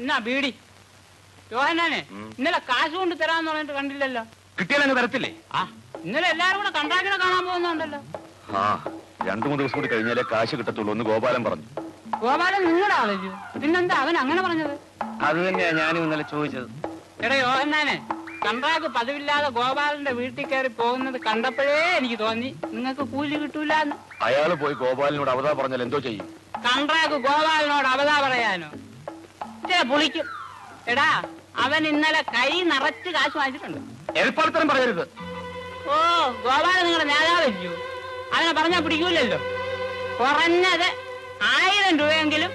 എന്നാ ബീഡി. യോഹന്നാനെ, ഇന്നലെ കാശ് കൊണ്ട് തരാന്ന് പറഞ്ഞിട്ട് കണ്ടില്ലല്ലോ. കിട്ടിയാലങ്ങ് തരത്തില്ലേ? ആ, ഇന്നലെ എല്ലാരും കൂടെ കൺട്രാക്ടിനെ കാണാൻ പോകുന്നുണ്ടല്ലോ. ആ, 2-3 ദിവസം കൂടി കഴിഞ്ഞാലേ കാശ് കിട്ടത്തുള്ളൂ എന്ന് ഗോപാലൻ പറഞ്ഞു. ഗോപാലൻ നിങ്ങളുടെ ആളല്ലോ, പിന്നെന്താ അവൻ അങ്ങനെ പറഞ്ഞത്? അത് തന്നെയാ ഞാനും ഇന്നലെ ചോദിച്ചത്. എടാ യോഹന്നാനെ, കൺട്രാക്ട് പതിവില്ലാതെ ഗോപാലന്റെ വീട്ടിൽ കയറി പോകുന്നത് കണ്ടപ്പോഴേ എനിക്ക് തോന്നി നിങ്ങൾക്ക് കൂലി കിട്ടൂലെന്ന്. അയാള് പോയി ഗോപാലനോട് അവതാ പറഞ്ഞാൽ എന്തോ ചെയ്യും? കൺട്രാക്ട് ഗോപാലനോട് അവതാ പറയാനോ? പുളിക്കും. എടാ, അവൻ ഇന്നലെ കൈ നിറച്ച് കാശ് വാങ്ങിച്ചിട്ടുണ്ട്. എൽപ്പാടത്തരം പറയരുത്. ഓ, ഗോപാലൻ നിങ്ങളുടെ നേതാവല്ലോ, അവനെ പറഞ്ഞാൽ പിടിക്കൂലല്ലോ. കുറഞ്ഞത് 1000 രൂപയെങ്കിലും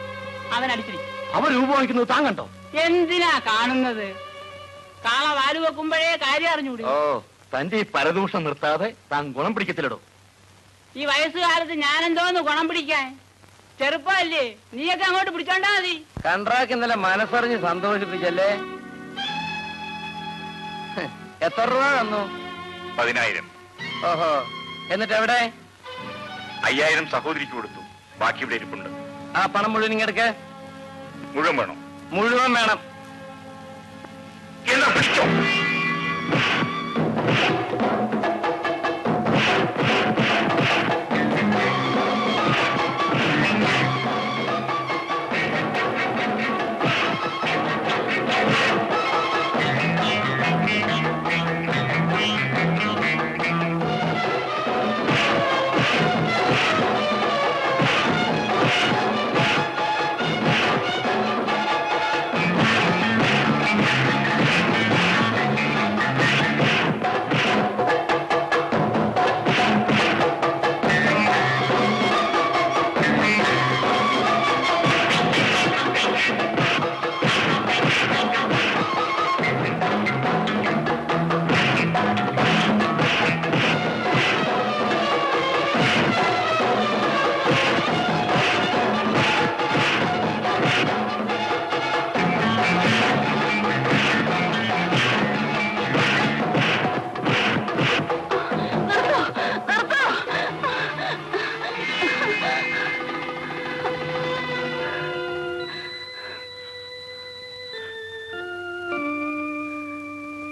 അവൻ അടിച്ചിരിക്കും. അവൻ രൂപ വാങ്ങിക്കുന്നത് താൻ കണ്ടോ? എന്തിനാ കാണുന്നത്? കാള വാല് വെക്കുമ്പോഴേ കാര്യം അറിഞ്ഞൂടി. ഓ, തന്റെ ഈ പരദൂഷണം നിർത്താതെ താൻ ഗുണം പിടിക്കത്തില്ലടോ. ഈ വയസ്സുകാലത്ത് ഞാനെന്തോന്ന് ഗുണം പിടിക്കാൻ? ചെറുപ്പമല്ലേ, നീയൊക്കെ അങ്ങോട്ട് പിടിച്ചോണ്ടാ മതി. കൺട്രാക്ട് ഇന്നലെ മനസ്സറിഞ്ഞ് സന്തോഷിപ്പിച്ചല്ലേ? എത്ര രൂപ തന്നു? 10,000. ഓഹോ, എന്നിട്ട് എവിടെ? 5,000 സഹോദരിക്ക് കൊടുത്തു. ബാക്കി ഇവിടെ ഇരിപ്പുണ്ട്. ആ പണം മുഴുവൻ ഇങ്ങെടുക്ക. മുഴുവൻ വേണം? മുഴുവൻ വേണം. എന്നാ പിടിച്ചോ.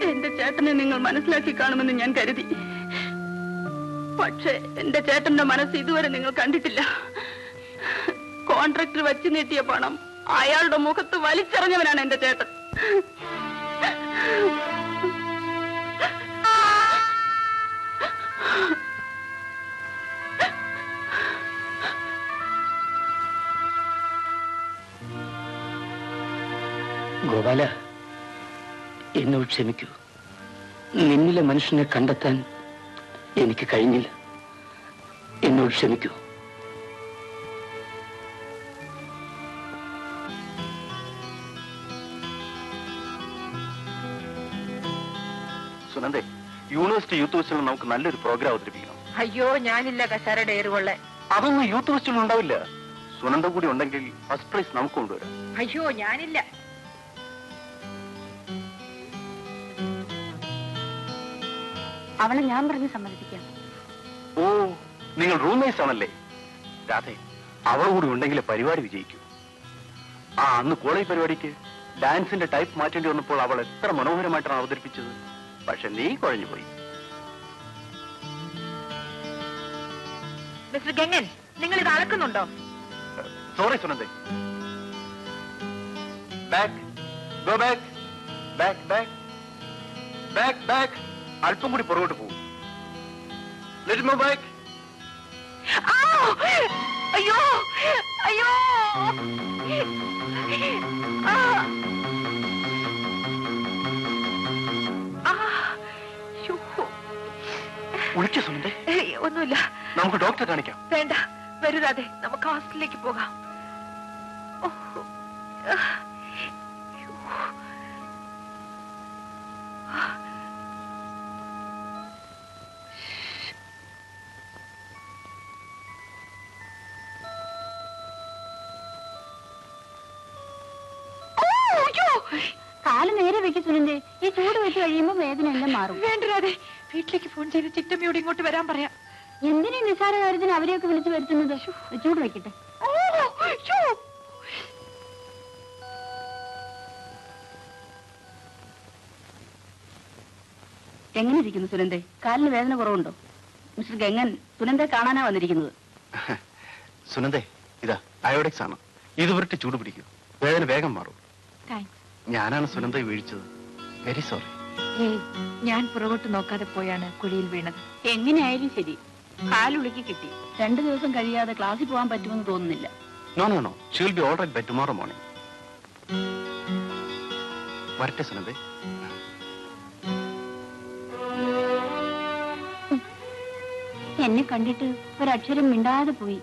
എന്റെ ചേട്ടനെ നിങ്ങൾ മനസ്സിലാക്കി കാണുമെന്ന് ഞാൻ കരുതി. പക്ഷെ എന്റെ ചേട്ടന്റെ മനസ്സ് ഇതുവരെ നിങ്ങൾ കണ്ടിട്ടില്ല. കോൺട്രാക്ടർ വച്ചു നീട്ടിയ പണം അയാളുടെ മുഖത്ത് വലിച്ചെറിഞ്ഞവനാണ് എന്റെ ചേട്ടൻ. ഗോപാല, എന്നോട് ക്ഷമിക്കൂ. നിന്നിലെ മനുഷ്യനെ കണ്ടെത്താൻ എനിക്ക് കഴിഞ്ഞില്ല. എന്നോട് ക്ഷമിക്കൂ. സുനന്ദേ, യൂണിവേഴ്സിറ്റി യൂത്ത് ഫെസ്റ്റിവൽ നമുക്ക് നല്ലൊരു പ്രോഗ്രാം അവതരിപ്പിക്കണം. അയ്യോ, ഞാനില്ല കസാരയുടെ ഏറുകൊള്ളെ. അതൊന്നും യൂത്ത് ഫെസ്റ്റിവൽ ഉണ്ടാവില്ല. സുനന്ദ കൂടി ഉണ്ടെങ്കിൽ ഫസ്റ്റ് പ്രൈസ് നമുക്ക് കൊണ്ടുവരാം. അയ്യോ, ഞാനില്ല. അവളെ ഞാൻ പറഞ്ഞ് സമ്മതിപ്പിക്കാം. ഓ, നിങ്ങൾ റൂംമേറ്റ്സ് ആണല്ലേ? രാധേ, അവൾ കൂടി ഉണ്ടെങ്കിലേ പരിപാടി വിജയിക്കൂ. ആ, അന്ന് കോളേജ് പരിപാടിക്ക് ഡാൻസിന്റെ ടൈപ്പ് മാറ്റേണ്ടി വന്നപ്പോൾ അവൾ എത്ര മനോഹരമായിട്ടാണ് അവതരിപ്പിച്ചത്. പക്ഷെ നീ കുഴഞ്ഞുപോയി. മിസ്റ്റർ ഗംഗൻ, നിങ്ങൾ ഇത് അളക്കുന്നുണ്ടോ? സോറി സുനന്ദേ. Back, go back, back, back, back, back. അല്പം കൂടി പുറകോട്ട് പോകും. Let move back. അയ്യോ, അയ്യോ. വിളിക്കോ സുനന്ദേ? ഒന്നുമില്ല. നമുക്ക് ഡോക്ടറെ കാണിക്കാം. വേണ്ട, വരൂരാതെ, നമുക്ക് ഹോസ്റ്റലിലേക്ക് പോകാം. കാല് നേരെ വെക്ക് സുനന്ദേ. ഈ ചൂട് വെച്ച് കഴിയുമ്പോ വേദന എല്ലാം മാറും. വേണ്ടരാതെ, വീട്ടിലേക്ക് ഫോൺ ചെയ്ത് ചിറ്റമ്മയോട് ഇങ്ങോട്ട് വരാൻ പറയാം. എന്തിനാ നിസ്സാര കാര്യത്തിന് അവരെയൊക്കെ വിളിച്ചു വരുത്തുന്നത്? ചൂട് വെക്കട്ടെ. എങ്ങനെ ഇരിക്കുന്നു സുനന്ദേ? കാലിന് വേദന കുറവുണ്ടോ? മിസ്റ്റർ ഗംഗൻ സുനന്ദയെ കാണാനാ വന്നിരിക്കുന്നത്. സുനന്ദേ, ഇതാ അയോഡെക്സ് ആണ്. ഇത് പുരട്ടി ചൂട് പിടിക്കൂ, വേദന വേഗം മാറും. ഞാനാണ് സുനന്ദയെ വീഴ്ചത്. Very sorry. ഞാൻ പുറകോട്ട് നോക്കാതെ പോയാണ് കുഴിയിൽ വീണത്. എങ്ങനെയായാലും ശരി, കാലുളുക്കി കിട്ടി. 2 ദിവസം കഴിയാതെ ക്ലാസ്സിൽ പോകാൻ പറ്റുമെന്ന് തോന്നുന്നില്ല. No, she will be all right by tomorrow morning. വരട്ടെ സുനന്ദേ. എന്നെ കണ്ടിട്ട് ഒരക്ഷരം മിണ്ടാതെ പോയി.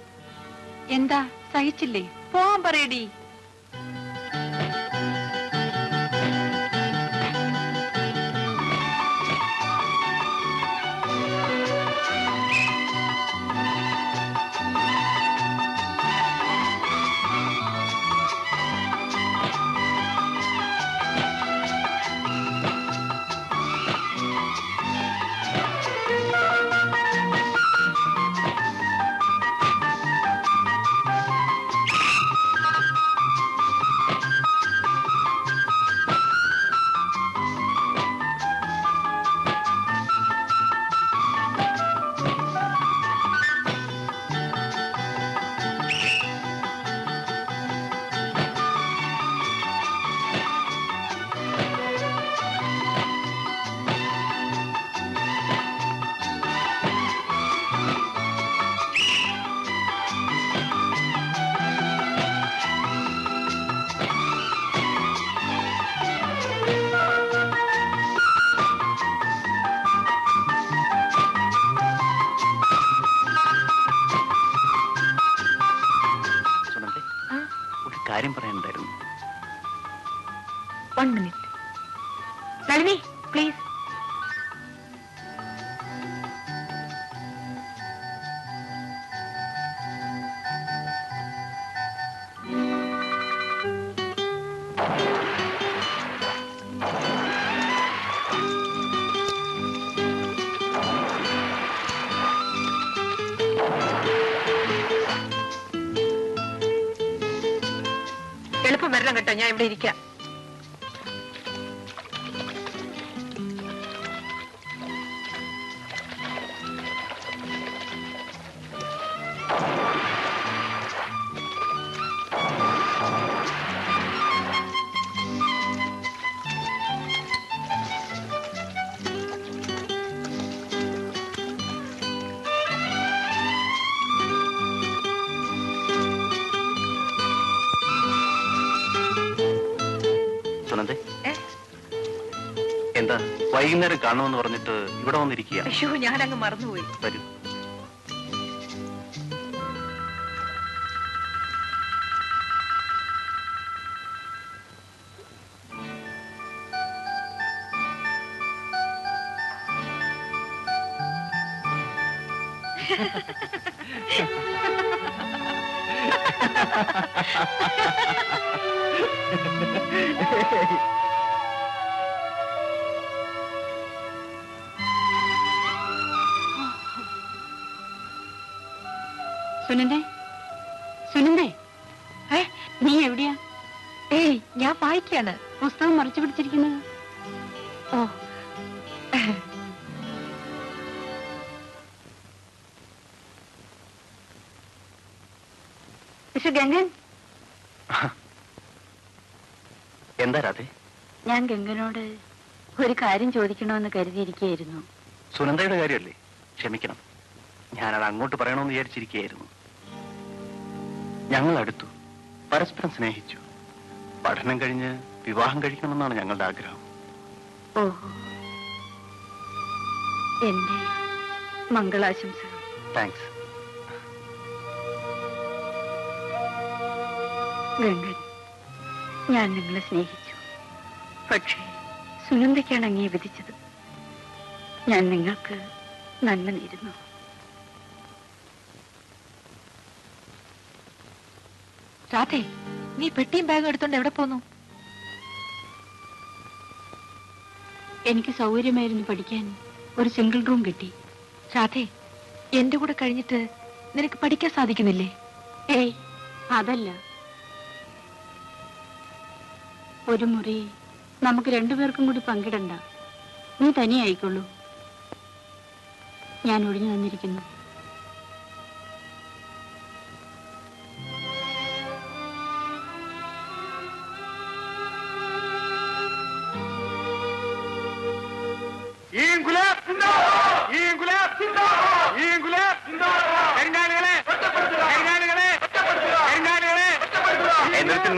എന്താ, സഹിച്ചില്ലേ? പോവാൻ പറയടി. കാര്യം പറയാനുണ്ടായിരുന്നു. 1 minute. നളിനി, പ്ലീസ്. എളുപ്പം വരണം കേട്ടോ, ഞാൻ ഇവിടെ ഇരിക്കാം. എന്താ വൈകുന്നേരം കാണുമെന്ന് പറഞ്ഞിട്ട് ഇവിടെ വന്നിരിക്കുക? അയ്യോ, ഞാനങ്ങ് മറന്നുപോയി. വരൂ. സുനന്ദേ, സുനന്ദേ, നീ എവിടെയാ? ഏയ്, ഞാൻ വായിക്കാണ്. പുസ്തകം മറിച്ചു പിടിച്ചിരിക്കുന്നത്. ഓ, മിസ്റ്റർ ഗംഗൻ. എന്താ രാധേ? ഞാൻ ഗംഗനോട് ഒരു കാര്യം ചോദിക്കണമെന്ന് കരുതിയിരിക്കുകയായിരുന്നു. സുനന്ദയുടെ കാര്യമല്ലേ? ക്ഷമിക്കണം, ഞാനത് അങ്ങോട്ട് പറയണമെന്ന് വിചാരിച്ചിരിക്കുകയായിരുന്നു. ഞങ്ങൾ അടുത്തു, പരസ്പരം സ്നേഹിച്ചു. പഠനം കഴിഞ്ഞ് വിവാഹം കഴിക്കണമെന്നാണ് ഞങ്ങളുടെ ആഗ്രഹം. ഓഹോ, എന്റെ മംഗളാശംസകൾ. താങ്ക്സ്. ഗംഗൻ, ഞാൻ നിങ്ങളെ സ്നേഹിച്ചു. പക്ഷേ സുനന്ദയ്ക്കാണ് അങ്ങേ വിധിച്ചത്. ഞാൻ നിങ്ങൾക്ക് നന്മ നേരുന്നു. രാധേ, നീ പെട്ടിയും ബാഗും എടുത്തോണ്ട് എവിടെ പോന്നു? എനിക്ക് സൗകര്യമായിരുന്നു പഠിക്കാൻ ഒരു സിംഗിൾ റൂം കിട്ടി. രാധേ, എന്റെ കൂടെ കഴിഞ്ഞിട്ട് നിനക്ക് പഠിക്കാൻ സാധിക്കുന്നില്ലേ? ഏയ്, അതല്ല. ഒരു മുറി നമുക്ക് 2 പേർക്കും കൂടി പങ്കിടണ്ട. നീ തനിയായിക്കൊള്ളൂ. ഞാൻ ഒഴിഞ്ഞു വന്നിരിക്കുന്നു.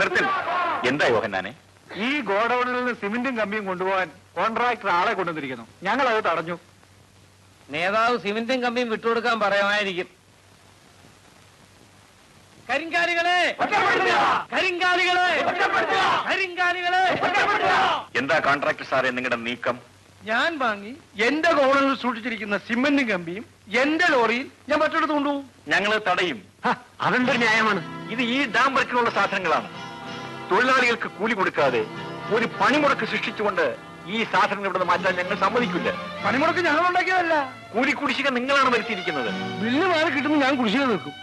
നിർത്തി. എന്താ യോഹന്നാനെ? ഈ ഗോഡൌണിൽ നിന്ന് സിമെന്റും കമ്പിയും കൊണ്ടുപോകാൻ കോൺട്രാക്ടർ ആളെ കൊണ്ടുവന്നിരിക്കുന്നു. ഞങ്ങൾ അത് തടഞ്ഞു. നേതാവ് സിമെന്റും കമ്പിയും വിട്ടുകൊടുക്കാൻ പറയുമായിരിക്കും. കരിങ്കാലികളെ, കരിങ്കാലികളെ, കരിങ്കാലികളെ. എന്താ കോൺട്രാക്ടർ സാറേ നിങ്ങളുടെ നീക്കം? ഞാൻ വാങ്ങി എന്റെ ഗോഡൌണിൽ സൂക്ഷിച്ചിരിക്കുന്ന സിമെന്റും കമ്പിയും എന്റെ ലോറിയിൽ ഞാൻ മറ്റൊരിടത്ത് കൊണ്ടുപോകും. ഞങ്ങൾ തടയും. അതെന്തൊരു ന്യായമാണ്? ഇത് ഈ ഡാം വർക്കിനുള്ള സാധനങ്ങളാണ്. തൊഴിലാളികൾക്ക് കൂലി കൊടുക്കാതെ ഒരു പണിമുടക്ക് സൃഷ്ടിച്ചുകൊണ്ട് ഈ സാധനങ്ങൾ ഇവിടെ മാറ്റാൻ ഞങ്ങൾ സമ്മതിക്കില്ല. പണിമുടക്ക് ഞങ്ങൾ ഉണ്ടാക്കിയതല്ല. കൂലി കുടിശ്ശിക നിങ്ങളാണ് വരുത്തിയിരിക്കുന്നത്. ബില്ല് മാറി കിട്ടുമ്പോൾ ഞാൻ കുടിശ്ശിക നിൽക്കും.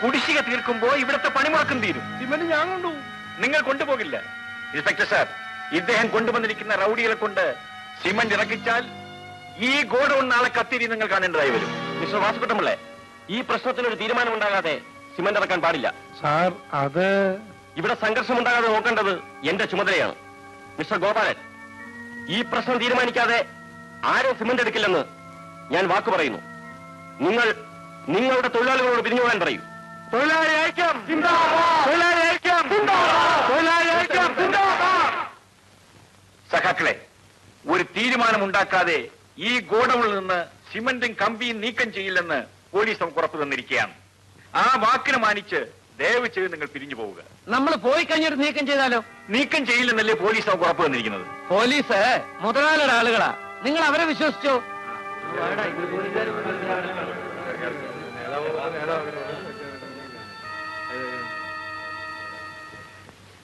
കുടിശ്ശിക തീർക്കുമ്പോൾ ഇവിടുത്തെ പണിമുടക്കം തീരും. സിമെന്റ് ഞാൻ കൊണ്ടുപോകും. നിങ്ങൾ കൊണ്ടുപോകില്ല. ഇൻസ്പെക്ടർ സാർ, ഇദ്ദേഹം കൊണ്ടുവന്നിരിക്കുന്ന റൌഡികളെ കൊണ്ട് സിമന്റ് ഇറക്കിച്ചാൽ ഈ ഗോഡൌൺ നാളെ കത്തിരി നിങ്ങൾ കാണേണ്ടതായി വരും. മിസ്റ്റർ വാസുകുട്ടമ്പിള്ളേ, ഈ പ്രശ്നത്തിനൊരു തീരുമാനം ഉണ്ടാകാതെ സിമന്റ് ഇറക്കാൻ പാടില്ല. സാർ, അത് ഇവിടെ സംഘർഷം ഉണ്ടാകാതെ നോക്കേണ്ടത് എന്റെ ചുമതലയാണ്. മിസ്റ്റർ ഗോപാലൻ, ഈ പ്രശ്നം തീരുമാനിക്കാതെ ആരും സിമന്റ് എടുക്കില്ലെന്ന് ഞാൻ വാക്ക് പറയുന്നു. നിങ്ങൾ നിങ്ങളുടെ തൊഴിലാളികളോട് പിരിഞ്ഞു പോകാൻ പറയൂ. തൊഴിലാളി ഐക്യം, തൊഴിലാളി ഐക്യം, തൊഴിലാളി ഐക്യം. സഖാക്കളെ, ഒരു തീരുമാനം ഉണ്ടാക്കാതെ ഈ ഗോഡൌണിൽ നിന്ന് സിമന്റും കമ്പിയും നീക്കം ചെയ്യില്ലെന്ന് പോലീസ് നമുക്ക് ഉറപ്പു തന്നിരിക്കുകയാണ്. ആ വാക്കിന് മാനിച്ച് ദയവ് ചെയ്ത് നിങ്ങൾ പിരിഞ്ഞു പോവുക. നമ്മൾ പോയി കഴിഞ്ഞൊരു നീക്കം ചെയ്താലോ? നീക്കം ചെയ്യില്ലെന്നല്ലേ പോലീസ് നമുക്ക് ഉറപ്പു തന്നിരിക്കുന്നത്? പോലീസ് മുതലാളിയുടെ ആളുകളാ. നിങ്ങൾ അവരെ വിശ്വസിച്ചോ?